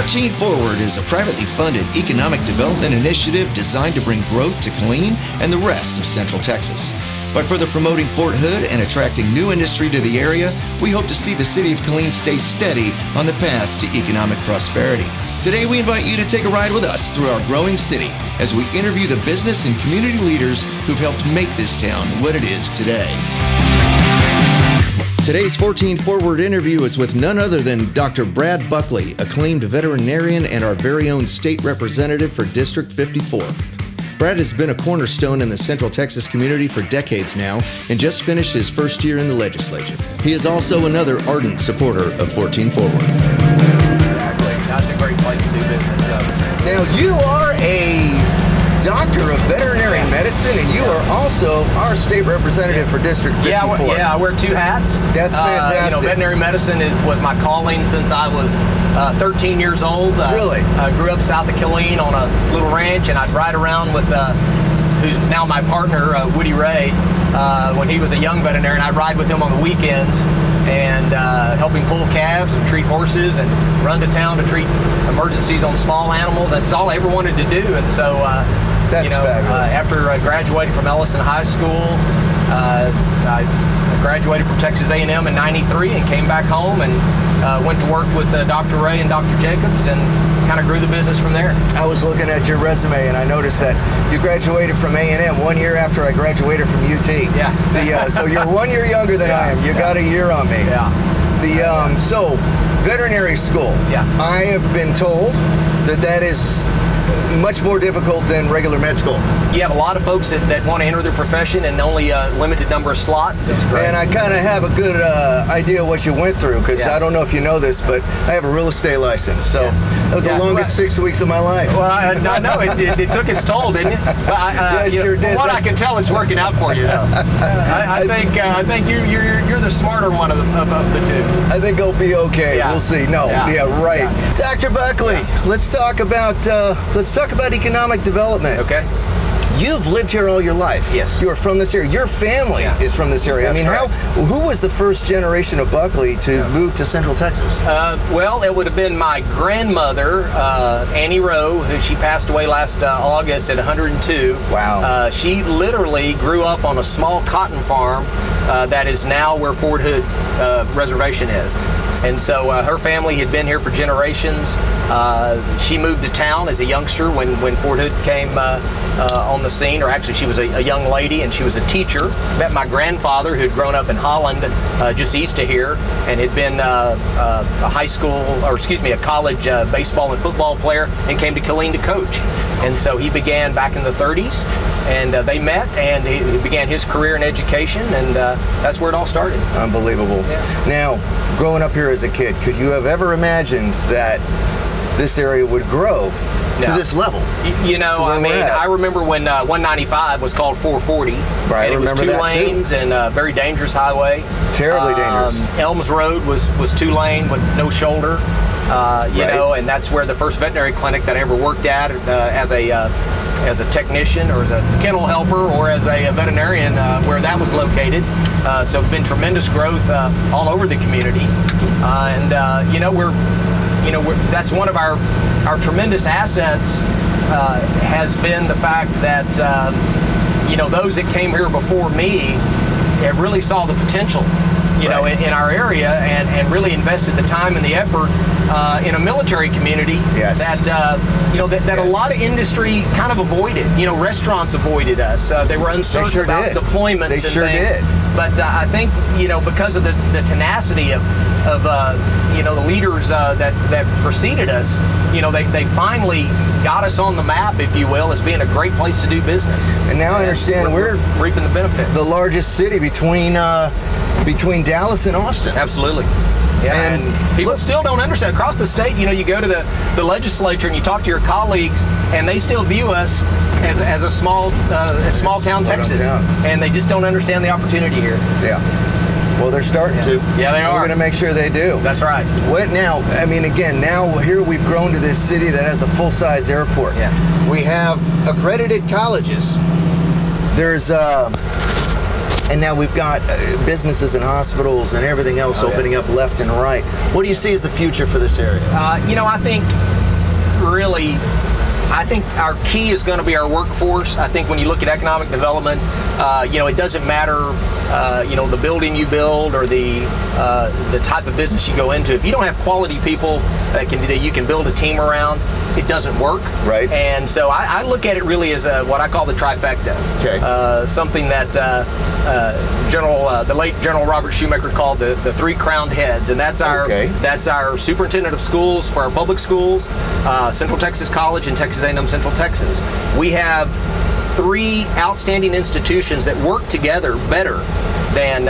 14 Forward is a privately funded economic development initiative designed to bring growth to Killeen and the rest of Central Texas. By further promoting Fort Hood and attracting new industry to the area, we hope to see the city of Killeen stay steady on the path to economic prosperity. Today, we invite you to take a ride with us through our growing city as we interview the business and community leaders who've helped make this town what it is today. Today's 14 Forward interview is with none other than Dr. Brad Buckley, acclaimed veterinarian and our very own state representative for District 54. Brad has been a cornerstone in the Central Texas community for decades now and just finished his first year in the legislature. He is also another ardent supporter of 14 Forward. Exactly. That's a great place to do business. Now, you are a doctor of veterinary medicine, and you are also our state representative for District 54. Yeah, I wear two hats. That's fantastic. Veterinary medicine was my calling since I was 13 years old. Really? I grew up south of Killeen on a little ranch, and I'd ride around with who's now my partner, Woody Ray. When he was a young veterinarian, I'd ride with him on the weekends and help him pull calves and treat horses and run to town to treat emergencies on small animals. That's all I ever wanted to do. And so, after graduating from Ellison High School, I graduated from Texas A&M in '93 and came back home and went to work with Dr. Ray and Dr. Jacobs and kind of grew the business from there. I was looking at your resume and I noticed that you graduated from A&M 1 year after I graduated from UT. Yeah. So you're 1 year younger than I am. You got a year on me. Yeah. So veterinary school. Yeah. I have been told that is much more difficult than regular med school. You have a lot of folks that want to enter their profession and only a limited number of slots. It's great. And I kind of have a good idea what you went through, because I don't know if you know this, but I have a real estate license. So that was the longest 6 weeks of my life. Well, I know it took its toll, didn't it? But sure did. From what I can tell, it's working out for you. I think you're the smarter one of the two. I think I'll be okay. Yeah. We'll see. No, right. Yeah. Dr. Buckley, let's talk about economic development. Okay. You've lived here all your life. Yes. You are from this area. Your family is from this area. That's who was the first generation of Buckley to move to Central Texas? Well, it would have been my grandmother, Annie Rowe, who she passed away last August at 102. Wow. She literally grew up on a small cotton farm that is now where Fort Hood Reservation is. And so her family had been here for generations. She moved to town as a youngster when Fort Hood came on the scene, or actually she was a young lady and she was a teacher. Met my grandfather, who had grown up in Holland just east of here and had been a college baseball and football player and came to Killeen to coach. And so he began back in the 30s, and they met, and he began his career in education, and that's where it all started. Unbelievable. Yeah. Now, growing up here as a kid, could you have ever imagined that this area would grow to this level? I remember when 195 was called 440, right, and it was 2 lanes and a very dangerous highway. Terribly dangerous. Elms Road was 2 lane with no shoulder. And that's where the first veterinary clinic that I ever worked at as a technician or as a kennel helper or as a veterinarian, where that was located. So it's been tremendous growth all over the community, that's one of our tremendous assets has been the fact that those that came here before me have really saw the potential in our area and really invested the time and the effort in a military community that a lot of industry kind of avoided. Restaurants avoided us. They were uncertain about deployments and things. But I think, because of the tenacity of the leaders that preceded us, they finally got us on the map, if you will, as being a great place to do business. And now I understand we're reaping the benefits. The largest city between Dallas and Austin. Absolutely. Yeah, and people still don't understand. Across the state, you go to the legislature and you talk to your colleagues, and they still view us as a small town Texas, and they just don't understand the opportunity here. Yeah. Well, they're starting to. Yeah, they are. We're going to make sure they do. That's right. What now? Now here we've grown to this city that has a full-size airport. Yeah. We have accredited colleges. There's and now we've got businesses and hospitals and everything else opening up left and right. What do you see as the future for this area? I think really, our key is going to be our workforce. I think when you look at economic development, it doesn't matter, the building you build or the type of business you go into. If you don't have quality people that you can build a team around, it doesn't work. Right. And so I look at it really as what I call the trifecta. Okay. Something that the late General Robert Shoemaker called the three crowned heads, and that's our superintendent of schools for our public schools, Central Texas College and Texas A&M Central Texas. We have three outstanding institutions that work together better than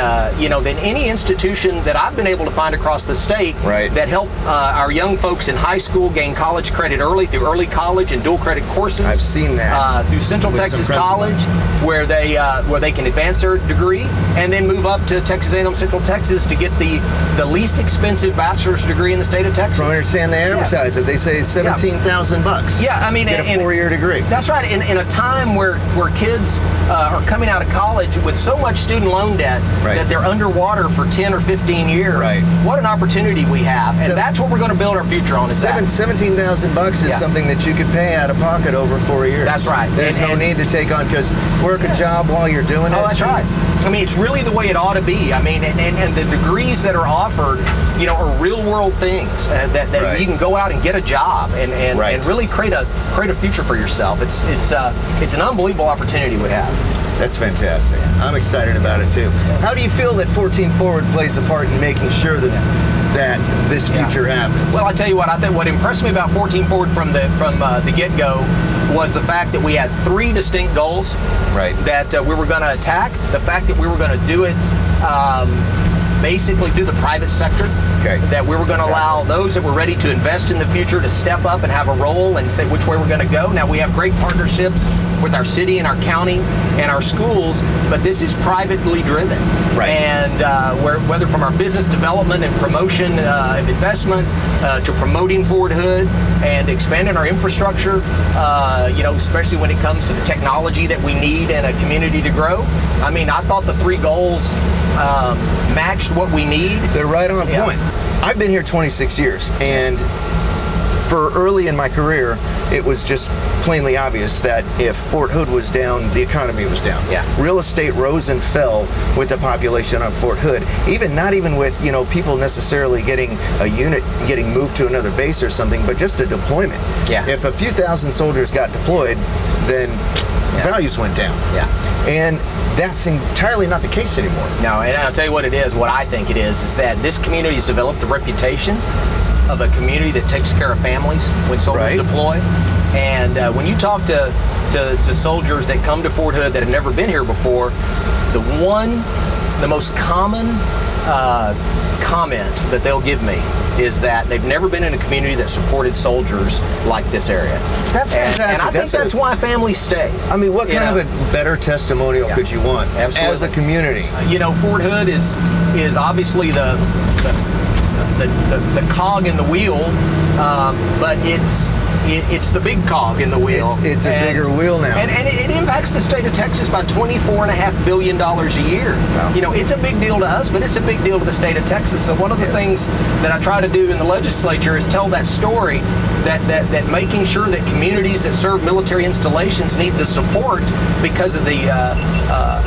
any institution that I've been able to find across the state that help our young folks in high school gain college credit early through early college and dual credit courses. I've seen that through Central Texas College, where they can advance their degree and then move up to Texas A&M Central Texas to get the least expensive bachelor's degree in the state of Texas. I understand they advertise it. They say $17,000. Yeah, I mean, get a 4-year degree. That's right. In a time where kids are coming out of college with so much student loan debt that they're underwater for 10 or 15 years. Right. What an opportunity we have, and that's what we're going to build our future on. $17,000 is something that you could pay out of pocket over 4 years. That's right. There's no need to take on, because work a job while you're doing it. Oh, that's right. I mean, it's really the way it ought to be. I mean, and the degrees that are offered, are real world things that you can go out and get a job and really create a future for yourself. It's an unbelievable opportunity we have. That's fantastic. I'm excited about it too. How do you feel that 14 Forward plays a part in making sure that this future happens? Well, I tell you what. I think what impressed me about 14 Forward from the get-go was the fact that we had three distinct goals that we were going to attack. The fact that we were going to do it basically through the private sector. That we were going to allow those that were ready to invest in the future to step up and have a role and say which way we're going to go. Now, we have great partnerships with our city and our county and our schools, but this is privately driven. And whether from our business development and promotion of investment to promoting Fort Hood and expanding our infrastructure, especially when it comes to the technology that we need in a community to grow. I mean, I thought the three goals matched what we need. They're right on point. I've been here 26 years, and for early in my career, it was just plainly obvious that if Fort Hood was down, the economy was down. Real estate rose and fell with the population on Fort Hood. Not even with people necessarily getting a unit, getting moved to another base or something, but just a deployment. If a few thousand soldiers got deployed, then values went down. And that's entirely not the case anymore. No, and I'll tell you what it is. What I think it is that this community has developed a reputation of a community that takes care of families when soldiers deploy. And when you talk to soldiers that come to Fort Hood that have never been here before, the most common comment that they'll give me is that they've never been in a community that supported soldiers like this area. That's fantastic. And I think that's why families stay. I mean, what kind of a better testimonial could you want as a community? Fort Hood is obviously the cog in the wheel, but it's the big cog in the wheel. It's a bigger wheel now. And it impacts the state of Texas by $24.5 billion a year. Wow. It's a big deal to us, but it's a big deal to the state of Texas. So one of the things that I try to do in the legislature is tell that story that making sure that communities that serve military installations need the support because of the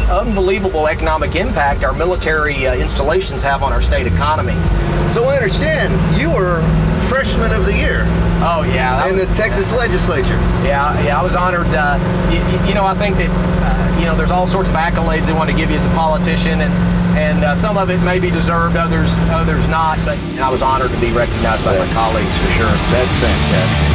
unbelievable economic impact our military installations have on our state economy. So I understand you were Freshman of the Year. Oh yeah, in the Texas legislature. Yeah, I was honored. I think that there's all sorts of accolades they want to give you as a politician, and some of it may be deserved, others not. But I was honored to be recognized by my colleagues for sure. That's fantastic.